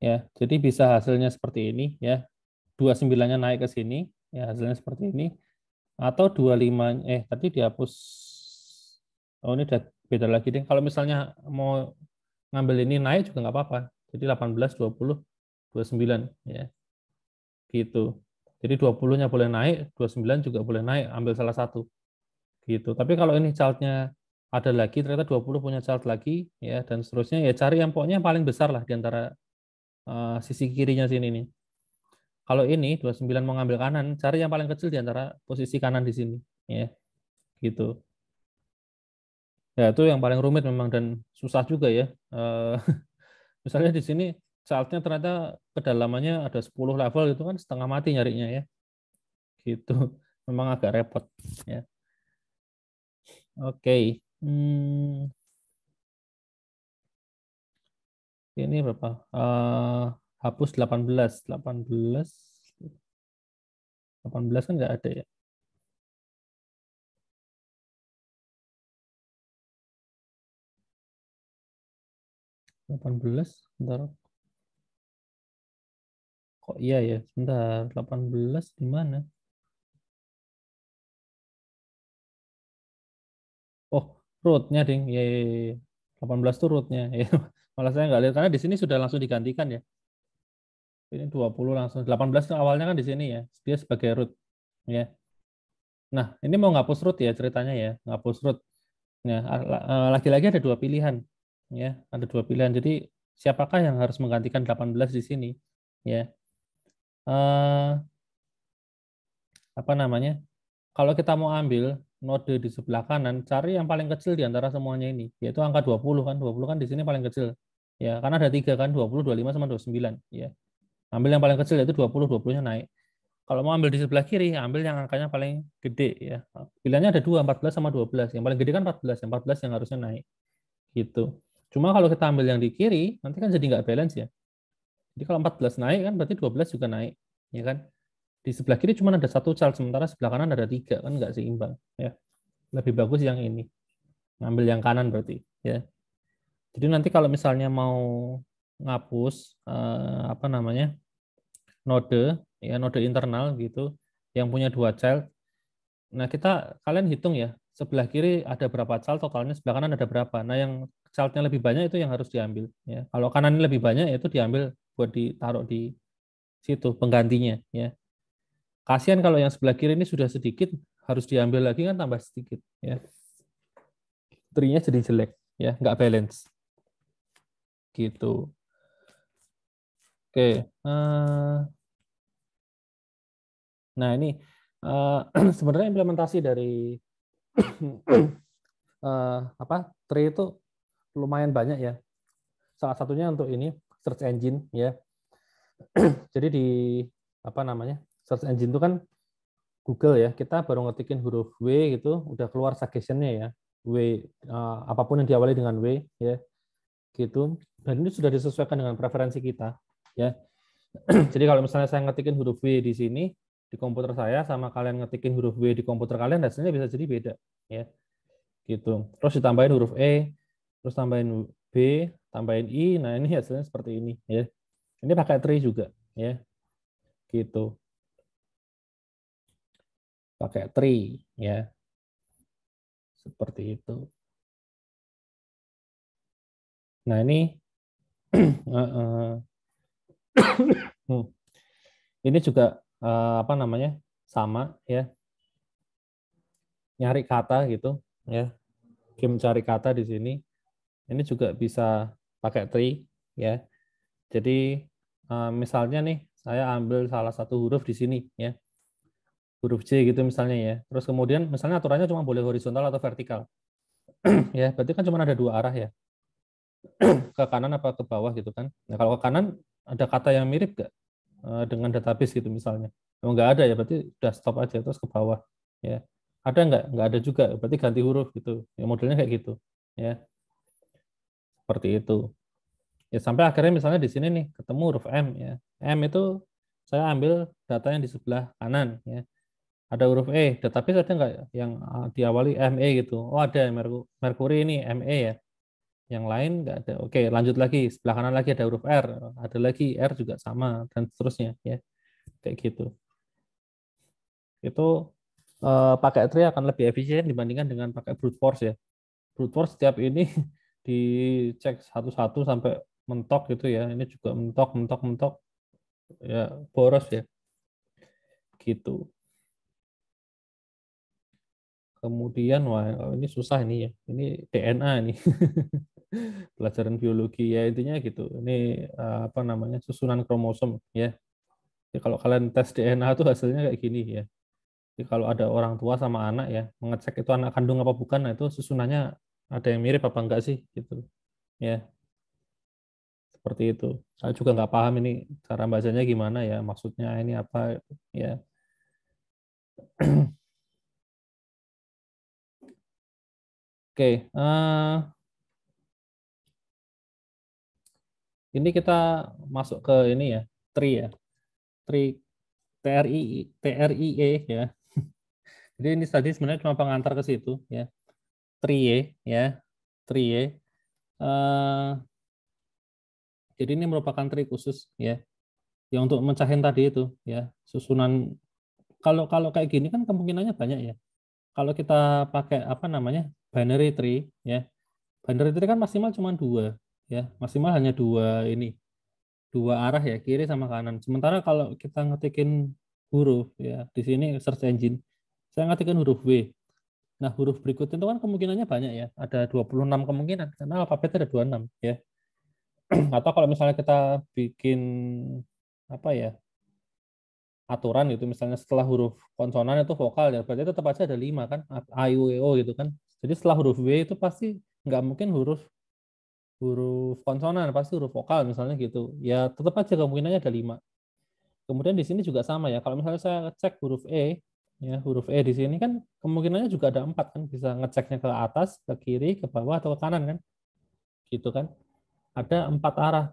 Ya, jadi bisa hasilnya seperti ini, ya. 29-nya naik ke sini, ya hasilnya seperti ini. Atau 25, tadi dihapus. Oh, ini udah beda lagi deh. Kalau misalnya mau ngambil ini naik juga nggak apa-apa. Jadi 18, 20, 29, ya. Gitu. Jadi 20-nya boleh naik, 29 juga boleh naik, ambil salah satu. Gitu. Tapi kalau ini childnya ada lagi, ternyata 20 punya child lagi, ya, dan seterusnya, ya cari yang pokoknya yang paling besar lah di antara sisi kirinya sini nih. Kalau ini 29 mau ngambil kanan, cari yang paling kecil di antara posisi kanan di sini, ya, gitu. Ya, itu yang paling rumit memang dan susah juga ya. Misalnya di sini childnya ternyata kedalamannya ada 10 level gitu kan setengah mati nyarinya ya. Gitu. Memang agak repot ya. Oke. Ini berapa? Hapus 18. 18 kan nggak ada ya. 18, bentar. Kok iya ya? Bentar, 18 di mana? Oh, rootnya ding. Ya, ya, ya, ya. 18 tuh rootnya. Ya. Malah saya nggak lihat karena di sini sudah langsung digantikan ya. Ini 20 langsung. 18 tuh awalnya kan di sini ya. Dia sebagai root ya. Nah, ini mau ngapus root ya ceritanya ya. Ngapus root. Ya, lagi-lagi ada dua pilihan. Ya, ada dua pilihan. Jadi siapakah yang harus menggantikan 18 di sini? Ya. Eh, apa namanya? Kalau kita mau ambil node di sebelah kanan, cari yang paling kecil di antara semuanya ini, yaitu angka 20 kan. 20 kan di sini paling kecil. Ya, karena ada tiga kan, 20, 25 sama 29. Ya. Ambil yang paling kecil yaitu 20, 20-nya naik. Kalau mau ambil di sebelah kiri, ambil yang angkanya paling gede ya. Pilihannya ada dua, 14 sama 12. Yang paling gede kan 14, yang 14 yang harusnya naik. Gitu. Cuma kalau kita ambil yang di kiri, nanti kan jadi nggak balance ya. Jadi kalau 14 naik kan berarti 12 juga naik. Ya kan? Di sebelah kiri cuma ada satu child, sementara sebelah kanan ada tiga, kan nggak seimbang. Ya. Lebih bagus yang ini. Ngambil yang kanan berarti. Ya. Jadi nanti kalau misalnya mau ngapus, apa namanya, node, ya node internal gitu, yang punya dua child. Nah, kalian hitung ya, sebelah kiri ada berapa child, totalnya sebelah kanan ada berapa. Nah, yang childnya lebih banyak itu yang harus diambil. Ya. Kalau kanan lebih banyak, itu diambil buat ditaruh di situ penggantinya. Ya. Kasihan kalau yang sebelah kiri ini sudah sedikit, harus diambil lagi kan tambah sedikit. Ya. Tree-nya jadi jelek, ya nggak balance. Gitu. Oke. Nah, ini sebenarnya implementasi dari apa tree itu lumayan banyak ya. Salah satunya untuk ini search engine ya. Jadi di apa namanya search engine itu kan Google ya. Kita baru ngetikin huruf W gitu, udah keluar suggestion-nya ya. W apapun yang diawali dengan W ya, gitu. Dan ini sudah disesuaikan dengan preferensi kita ya. Jadi kalau misalnya saya ngetikin huruf W di sini di komputer saya sama kalian ngetikin huruf W di komputer kalian, hasilnya bisa jadi beda ya. Gitu. Terus ditambahin huruf E, terus tambahin B, tambahin I. Nah, ini hasilnya seperti ini ya. Ini pakai tree juga ya. Gitu. Pakai tree ya. Seperti itu. Nah, ini ini juga apa namanya? Sama ya. Nyari kata gitu ya. Game cari kata di sini. Ini juga bisa pakai tree ya. Jadi misalnya nih saya ambil salah satu huruf di sini ya. Huruf C gitu misalnya ya. Terus kemudian misalnya aturannya cuma boleh horizontal atau vertikal. Ya, berarti kan cuma ada dua arah ya. ke kanan apa ke bawah gitu kan. Nah, kalau ke kanan ada kata yang mirip nggak dengan database gitu misalnya. Kalau nggak ada ya berarti udah stop aja terus ke bawah. Ya. Ada nggak? Nggak ada juga. Berarti ganti huruf gitu. Ya modelnya kayak gitu. Ya, seperti itu. Ya sampai akhirnya misalnya di sini nih ketemu huruf M ya. M itu saya ambil data yang di sebelah kanan ya. Ada huruf E, database ada nggak yang diawali ME gitu? Oh ada Mercury ini ME ya. Yang lain nggak ada. Oke, lanjut lagi. Sebelah kanan lagi ada huruf R. Ada lagi R juga sama dan seterusnya ya. Kayak gitu. Itu pakai tree akan lebih efisien dibandingkan dengan pakai brute force ya. Brute force setiap ini dicek satu-satu sampai mentok gitu ya. Ini juga mentok, mentok, mentok ya boros ya. Gitu. Kemudian wah ini susah ini ya. Ini DNA nih. Pelajaran biologi ya intinya gitu. Ini apa namanya? Susunan kromosom ya. Jadi kalau kalian tes DNA itu hasilnya kayak gini ya. Jadi kalau ada orang tua sama anak ya, mengecek itu anak kandung apa bukan, nah itu susunannya ada yang mirip apa enggak sih gitu. Ya, seperti itu. Saya juga nggak paham ini cara bacanya gimana ya, maksudnya ini apa ya. Oke, ini kita masuk ke ini ya, tree ya. Tree TRIE ya. Jadi ini tadi sebenarnya cuma pengantar ke situ ya. Tree ya, tree. Jadi ini merupakan trik khusus ya, yang untuk mecahin tadi itu ya susunan. Kalau kalau kayak gini kan kemungkinannya banyak ya. Kalau kita pakai apa namanya binary tree ya, binary tree kan maksimal cuma dua ya, maksimal hanya dua ini, dua arah ya kiri sama kanan. Sementara kalau kita ngetikin huruf ya di sini search engine, saya ngetikin huruf W. Nah huruf berikutnya itu kan kemungkinannya banyak ya, ada 26 kemungkinan karena alfabetnya ada 26 ya. Atau kalau misalnya kita bikin apa ya aturan gitu misalnya setelah huruf konsonan itu vokal ya berarti tetap aja ada 5 kan A I U E O gitu kan jadi setelah huruf W itu pasti nggak mungkin huruf huruf konsonan pasti huruf vokal misalnya gitu ya tetap aja kemungkinannya ada 5. Kemudian di sini juga sama ya kalau misalnya saya cek huruf E ya huruf E di sini kan kemungkinannya juga ada 4 kan bisa ngeceknya ke atas ke kiri ke bawah atau ke kanan kan gitu kan ada 4 arah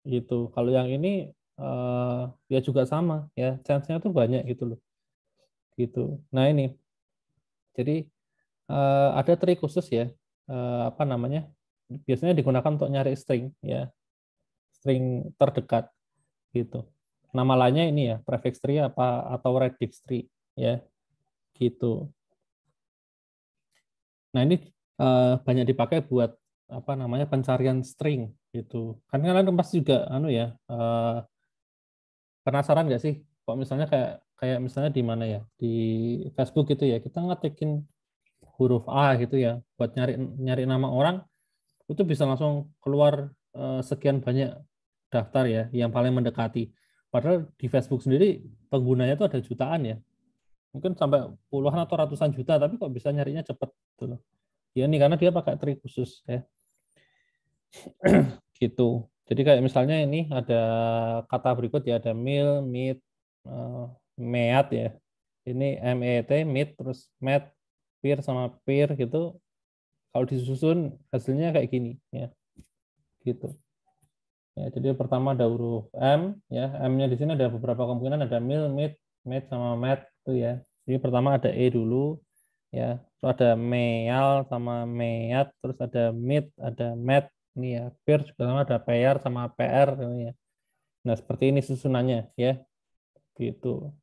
gitu. Kalau yang ini ya juga sama ya, chance-nya tuh banyak gitu loh. Gitu. Nah ini, jadi ada trik khusus ya, apa namanya? Biasanya digunakan untuk nyari string ya, string terdekat gitu. Nama lainnya ini ya, prefix tree apa atau radix tree ya, gitu. Nah ini banyak dipakai buat apa namanya pencarian string gitu. Kan kalian pasti juga anu ya penasaran nggak sih kok misalnya kayak kayak misalnya di mana ya di Facebook gitu ya kita ngetikin huruf A gitu ya buat nyari nyari nama orang itu bisa langsung keluar sekian banyak daftar ya yang paling mendekati padahal di Facebook sendiri penggunanya itu ada jutaan ya mungkin sampai puluhan atau ratusan juta tapi kok bisa nyarinya cepet gitu loh ya ini karena dia pakai trik khusus ya gitu. Jadi kayak misalnya ini ada kata berikut ya ada meal, meat, eh, meat ya. Ini MET, meat, terus met, peer sama peer gitu. Kalau disusun hasilnya kayak gini ya, gitu. Ya, jadi pertama ada huruf M ya. M-nya di sini ada beberapa kemungkinan ada meal, meat, meat sama met itu ya. Jadi pertama ada E dulu ya. Terus ada meal sama meat, terus ada meat, ada met ini ya. Peer juga sama ada PR sama PR ini ya. Nah, seperti ini susunannya ya. Gitu.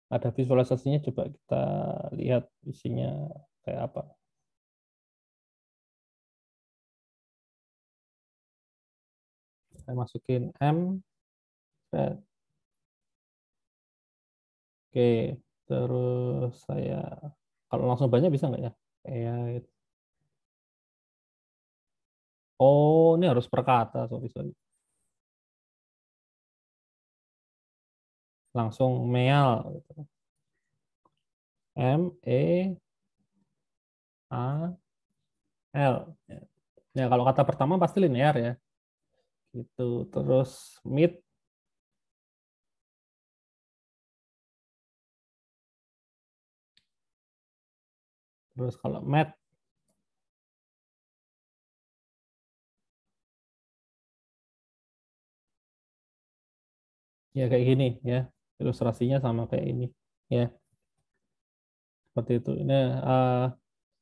Ada visualisasinya coba kita lihat isinya kayak apa. Saya masukin M. Oke, terus saya kalau langsung banyak bisa nggak ya? Kayak oh ini harus per kata, sorry sorry. Langsung meal, gitu. M E A L. Ya kalau kata pertama pasti linear ya. Gitu. Terus mid terus kalau mat ya kayak gini ya. Ilustrasinya sama kayak ini ya. Seperti itu. Ini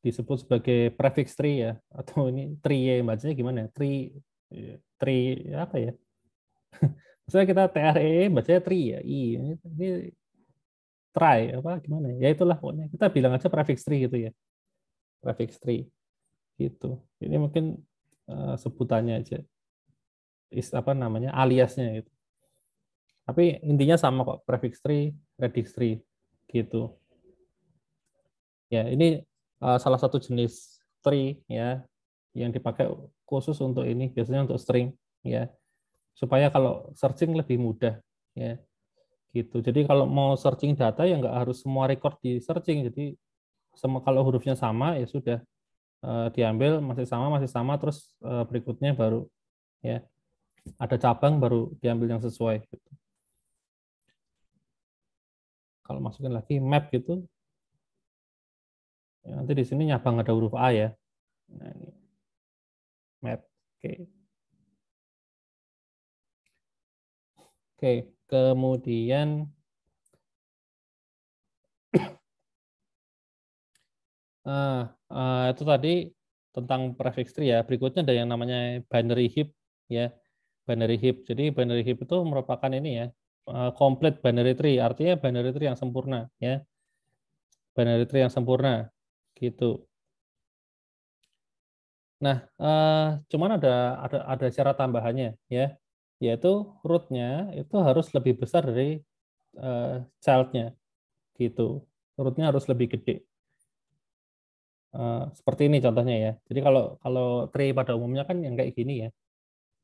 disebut sebagai prefix tree ya atau ini tree ya bacanya gimana ya? Tree apa ya? Misalnya kita TRE bacanya tree ya. Ini try apa gimana ya? Ya itulah pokoknya. Kita bilang aja prefix tree gitu ya. Prefix tree gitu. Ini mungkin sebutannya aja. Apa namanya? Aliasnya gitu. Tapi intinya sama kok prefix tree, radix tree gitu. Ya, ini salah satu jenis tree ya yang dipakai khusus untuk ini biasanya untuk string ya supaya kalau searching lebih mudah ya gitu. Jadi kalau mau searching data ya nggak harus semua record di searching. Jadi semua kalau hurufnya sama ya sudah diambil masih sama terus berikutnya baru ya ada cabang baru diambil yang sesuai gitu. Kalau masukin lagi map gitu ya, nanti di sini nyabang ada huruf A ya. Nah, ini map. Oke. Oke, kemudian ah, itu tadi tentang prefix tree ya. Berikutnya ada yang namanya binary heap ya. Binary heap. Jadi binary heap itu merupakan ini ya, complete binary tree. Artinya binary tree yang sempurna ya. Binary tree yang sempurna gitu. Nah, cuman ada syarat tambahannya ya, yaitu root-nya itu harus lebih besar dari child-nya gitu. Root-nya harus lebih gede. Seperti ini contohnya ya. Jadi kalau kalau tree pada umumnya kan yang kayak gini ya.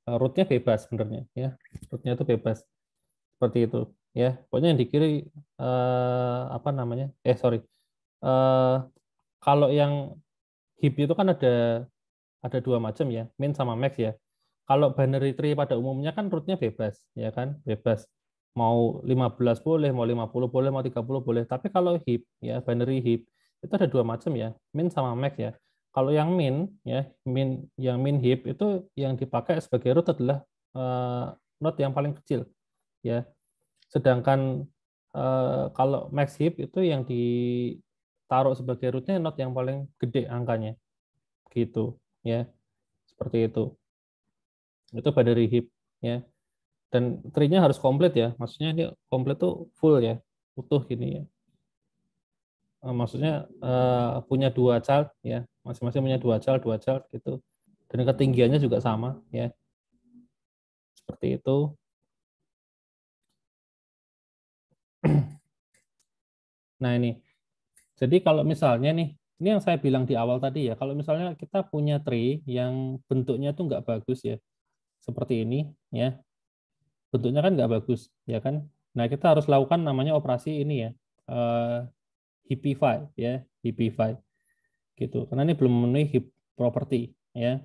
Root-nya bebas sebenarnya ya. Root-nya itu bebas seperti itu ya. Pokoknya yang di kiri apa namanya? Sorry. Eh, Kalau yang heap itu kan ada dua macam ya, min sama max ya. Kalau binary tree pada umumnya kan root-nya bebas ya kan, bebas. Mau 15 boleh, mau 50 boleh, mau 30 boleh. Tapi kalau heap ya, binary heap itu ada dua macam ya, min sama max ya. Kalau yang min ya, min heap itu yang dipakai sebagai root adalah node yang paling kecil ya. Sedangkan kalau max heap itu yang ditaruh sebagai rootnya node yang paling gede angkanya gitu ya. Seperti itu binary heap ya, dan tree-nya harus komplit ya, maksudnya ini komplit tuh full ya, utuh gini ya. Maksudnya punya dua child ya, masing-masing punya dua child gitu, dan ketinggiannya juga sama ya, seperti itu. Nah ini, jadi kalau misalnya nih, ini yang saya bilang di awal tadi ya, kalau misalnya kita punya tree yang bentuknya tuh nggak bagus ya, seperti ini ya, bentuknya kan nggak bagus ya kan. Nah kita harus lakukan namanya operasi ini ya, eh, heapify ya, heapify gitu. Karena ini belum memenuhi heap property ya.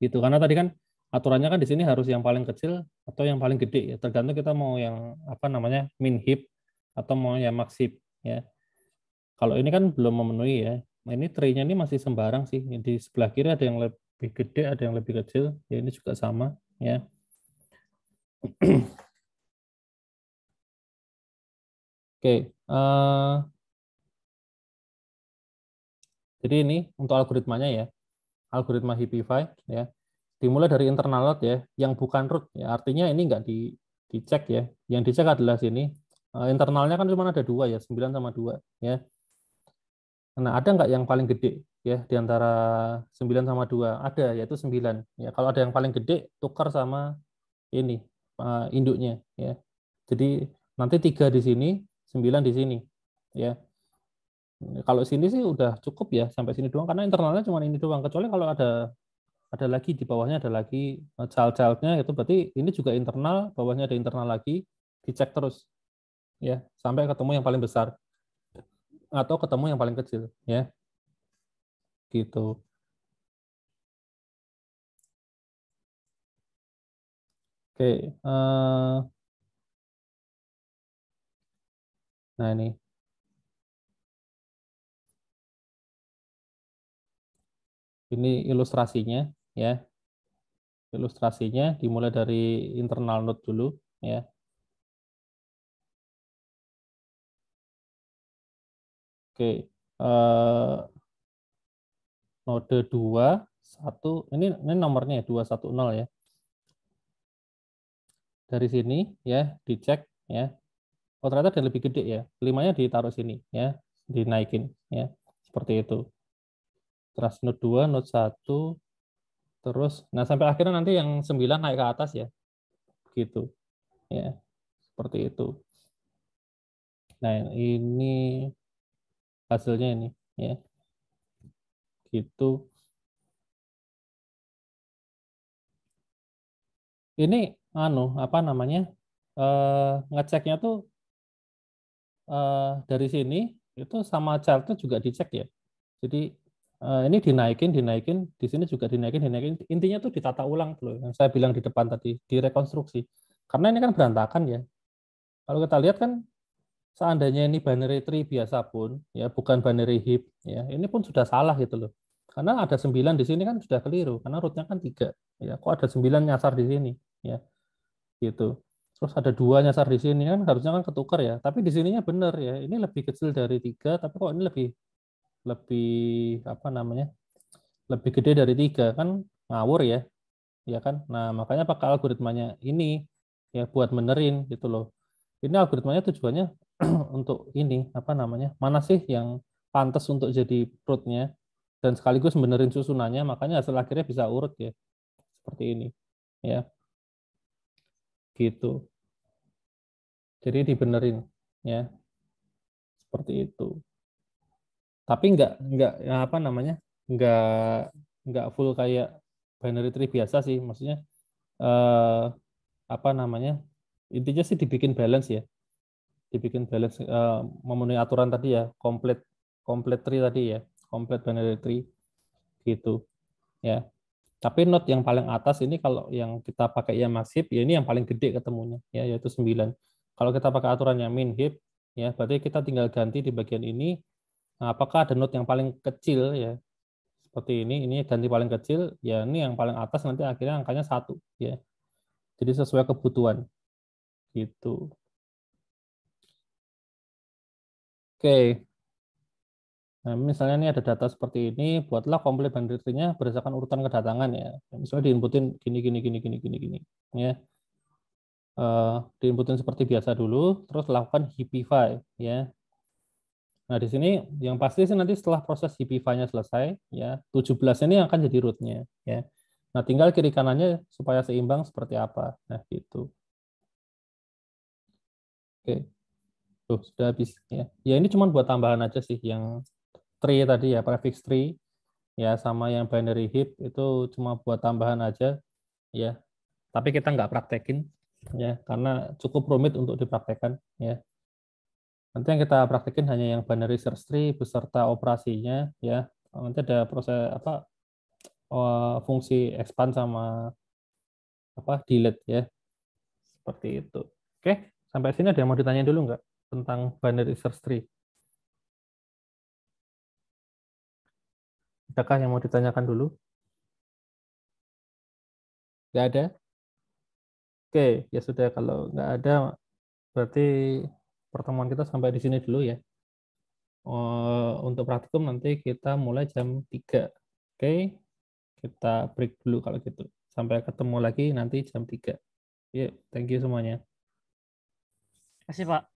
Gitu. Karena tadi kan aturannya kan di sini harus yang paling kecil atau yang paling gede ya. Tergantung kita mau yang apa namanya min heap atau mau yang max heap ya. Kalau ini kan belum memenuhi ya. Nah, ini tree-nya ini masih sembarang sih. Di sebelah kiri ada yang lebih gede, ada yang lebih kecil. Ya ini juga sama ya. Oke, jadi ini untuk algoritmanya ya. Algoritma Heapify ya. Dimulai dari internal node ya, yang bukan root ya. Artinya ini nggak dicek ya. Yang dicek adalah sini. Internalnya kan cuma ada dua ya, 9 sama 2 ya. Nah, ada nggak yang paling gede ya di antara 9 sama 2? Ada, yaitu 9. Ya, kalau ada yang paling gede, tukar sama ini induknya ya. Jadi nanti 3 di sini, 9 di sini ya. Kalau sini sih udah cukup ya sampai sini doang karena internalnya cuma ini doang. Kecuali kalau ada lagi di bawahnya ada lagi child-childnya itu berarti ini juga internal, bawahnya ada internal lagi, dicek terus ya sampai ketemu yang paling besar atau ketemu yang paling kecil ya gitu. Oke, nah ini ilustrasinya ya. Ilustrasinya dimulai dari internal node dulu ya. Oke, node 2 1 ini nomornya ya 210 ya. Dari sini ya dicek ya. Oh ternyata ada lebih gede ya. 5-nya ditaruh sini ya, dinaikin ya. Seperti itu. Terus node 2, node 1 terus nah sampai akhirnya nanti yang 9 naik ke atas ya. Gitu ya. Seperti itu. Nah, ini hasilnya ini ya. Gitu. Ini apa namanya? Ngeceknya tuh dari sini itu sama childnya juga dicek ya. Jadi ini dinaikin, dinaikin, di sini juga dinaikin, dinaikin. Intinya tuh ditata ulang tuh, yang saya bilang di depan tadi, direkonstruksi. Karena ini kan berantakan ya. Kalau kita lihat kan, seandainya ini binary tree biasa pun, ya bukan binary heap, ya ini pun sudah salah gitu loh. Karena ada 9 di sini kan sudah keliru, karena rootnya kan 3. Ya, kok ada 9 nyasar di sini, ya gitu. Terus ada 2 nyasar di sini kan harusnya kan ketukar ya. Tapi di sininya benar ya. Ini lebih kecil dari 3, tapi kok ini lebih lebih apa namanya? Lebih gede dari 3 kan ngawur ya. Ya kan? Nah, makanya pakai algoritmanya ini ya buat benerin gitu loh. Ini algoritmanya tujuannya untuk ini apa namanya? Mana sih yang pantas untuk jadi rootnya dan sekaligus benerin susunannya, makanya hasil akhirnya bisa urut ya. Seperti ini. Ya, gitu. Jadi dibenerin ya, seperti itu. Tapi nggak ya apa namanya, nggak nggak full kayak binary tree biasa sih, maksudnya eh, apa namanya, intinya sih dibikin balance ya, dibikin balance memenuhi aturan tadi ya, complete complete tree tadi ya, complete binary tree gitu ya. Tapi node yang paling atas ini kalau yang kita pakai yang masif ya, ini yang paling gede ketemunya ya, yaitu 9. Kalau kita pakai aturan yang min heap ya, berarti kita tinggal ganti di bagian ini. Nah, apakah ada node yang paling kecil ya, seperti ini ganti paling kecil ya, ini yang paling atas nanti akhirnya angkanya 1 ya. Jadi sesuai kebutuhan gitu. Oke. Nah, misalnya ini ada data seperti ini, buatlah komplit binary tree-nya berdasarkan urutan kedatangan ya. Misalnya diinputin gini gini gini gini gini gini ya. Diinputin seperti biasa dulu, terus lakukan heapify ya. Nah, di sini yang pasti sih nanti setelah proses heapify-nya selesai ya, 17 ini akan jadi root-nya ya. Nah, tinggal kiri kanannya supaya seimbang seperti apa. Nah, gitu. Oke. Tuh, sudah habis ya. Ya ini cuma buat tambahan aja sih yang tree tadi ya, prefix tree ya, sama yang binary heap itu cuma buat tambahan aja ya. Tapi kita nggak praktekin ya, karena cukup rumit untuk dipraktekkan ya. Nanti yang kita praktekin hanya yang binary search tree beserta operasinya ya. Nanti ada proses apa, fungsi expand sama apa delete ya, seperti itu. Oke, sampai sini ada yang mau ditanya dulu nggak tentang binary search tree? Adakah yang mau ditanyakan dulu? Nggak ada? Oke, ya sudah, kalau nggak ada berarti pertemuan kita sampai di sini dulu ya. Untuk praktikum nanti kita mulai jam 3. Oke, kita break dulu kalau gitu. Sampai ketemu lagi nanti jam 3. Yuk, thank you semuanya. Kasih Pak.